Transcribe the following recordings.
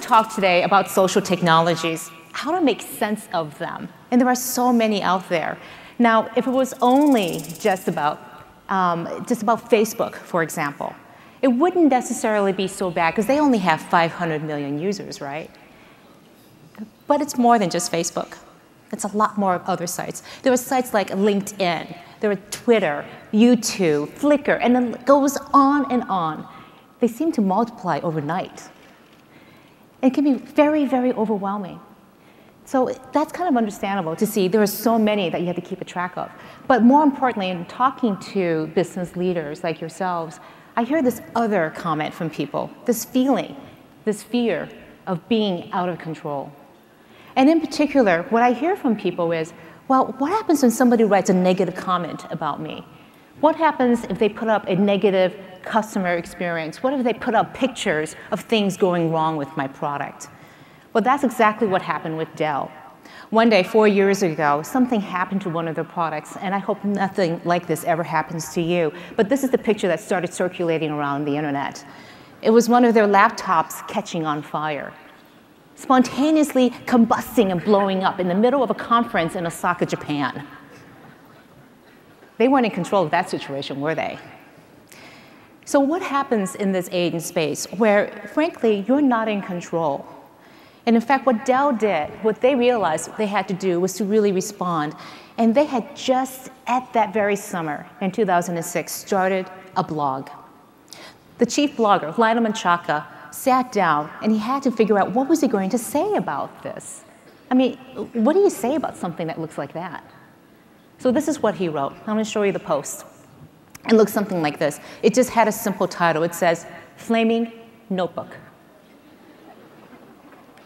talk today about social technologies, how to make sense of them. And there are so many out there. Now, if it was only just about Facebook, for example, it wouldn't necessarily be so bad because they only have 500 million users, right? But it's more than just Facebook. It's a lot more of other sites. There are sites like LinkedIn, there are Twitter, YouTube, Flickr, and then it goes on and on. They seem to multiply overnight. It can be very, very overwhelming. So that's kind of understandable to see there are so many that you have to keep a track of. But more importantly, in talking to business leaders like yourselves, I hear this other comment from people, this feeling, this fear of being out of control. And in particular, what I hear from people is, well, what happens when somebody writes a negative comment about me? What happens if they put up a negative customer experience? What if they put up pictures of things going wrong with my product? Well, that's exactly what happened with DELL. One day, 4 years ago, something happened to one of their products, and I hope nothing like this ever happens to you. But this is the picture that started circulating around the internet. It was one of their laptops catching on fire, spontaneously combusting and blowing up in the middle of a conference in Osaka, Japan. They weren't in control of that situation, were they? So what happens in this age and space where, frankly, you're not in control? And in fact, what DELL did, what they realized they had to do was to really respond. And they had just, at that very summer, in 2006, started a blog. The chief blogger, Lionel Menchaca, sat down and he had to figure out what was he going to say about this. I mean, what do you say about something that looks like that? So this is what he wrote. I'm going to show you the post. It looks something like this. It just had a simple title. It says, Flaming Notebook.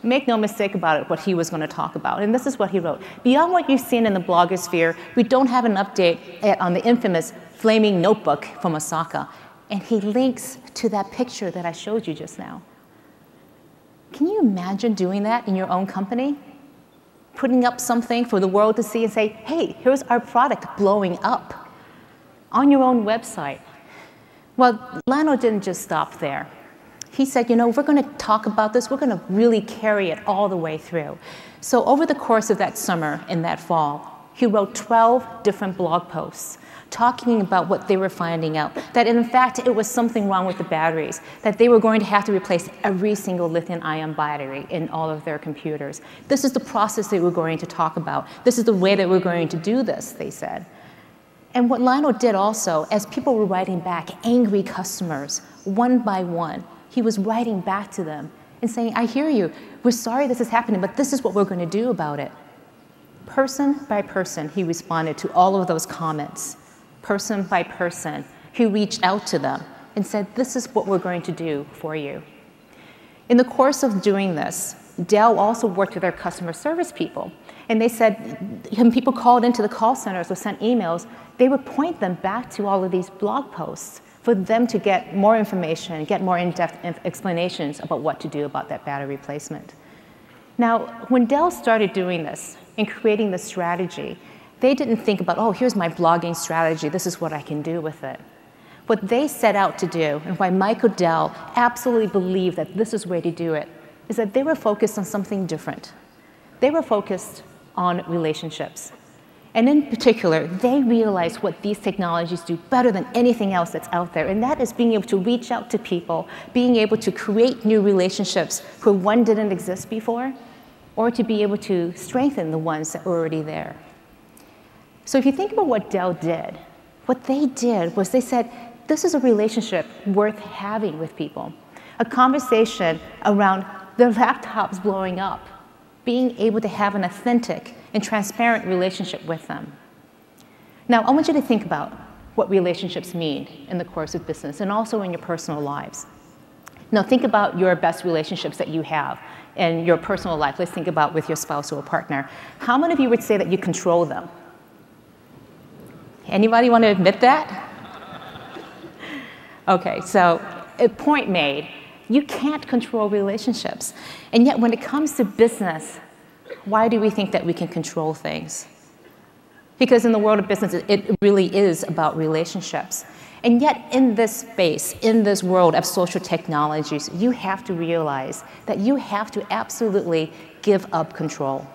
Make no mistake about it, what he was going to talk about. And this is what he wrote. Beyond what you've seen in the blogosphere, we don't have an update on the infamous Flaming Notebook from Osaka. And he links to that picture that I showed you just now. Can you imagine doing that in your own company? Putting up something for the world to see and say, hey, here's our product blowing up on your own website. Well, Lionel didn't just stop there. He said, you know, we're going to talk about this. We're going to really carry it all the way through. So over the course of that summer and that fall, he wrote 12 different blog posts talking about what they were finding out, that in fact it was something wrong with the batteries, that they were going to have to replace every single lithium-ion battery in all of their computers. This is the process that we're going to talk about. This is the way that we're going to do this, they said. And what Lionel did also, as people were writing back, angry customers, one by one, he was writing back to them and saying, I hear you, we're sorry this is happening, but this is what we're going to do about it. Person by person, he responded to all of those comments. Person by person, he reached out to them and said, this is what we're going to do for you. In the course of doing this, DELL also worked with their customer service people. And they said, when people called into the call centers or sent emails, they would point them back to all of these blog posts for them to get more information, get more in-depth explanations about what to do about that battery replacement. Now, when DELL started doing this and creating the strategy, they didn't think about, oh, here's my blogging strategy, this is what I can do with it. What they set out to do, and why Michael Dell absolutely believed that this is the way to do it, is that they were focused on something different. They were focused on relationships. And in particular, they realized what these technologies do better than anything else that's out there, and that is being able to reach out to people, being able to create new relationships where one didn't exist before, or to be able to strengthen the ones that were already there. So if you think about what DELL did, what they did was they said, this is a relationship worth having with people. A conversation around their laptops blowing up, being able to have an authentic and transparent relationship with them. Now, I want you to think about what relationships mean in the course of business and also in your personal lives. Now, think about your best relationships that you have in your personal life. Let's think about with your spouse or partner. How many of you would say that you control them? Anybody want to admit that? Okay, so a point made. You can't control relationships. And yet when it comes to business, why do we think that we can control things? Because in the world of business, it really is about relationships. And yet in this space, in this world of social technologies, you have to realize that you have to absolutely give up control.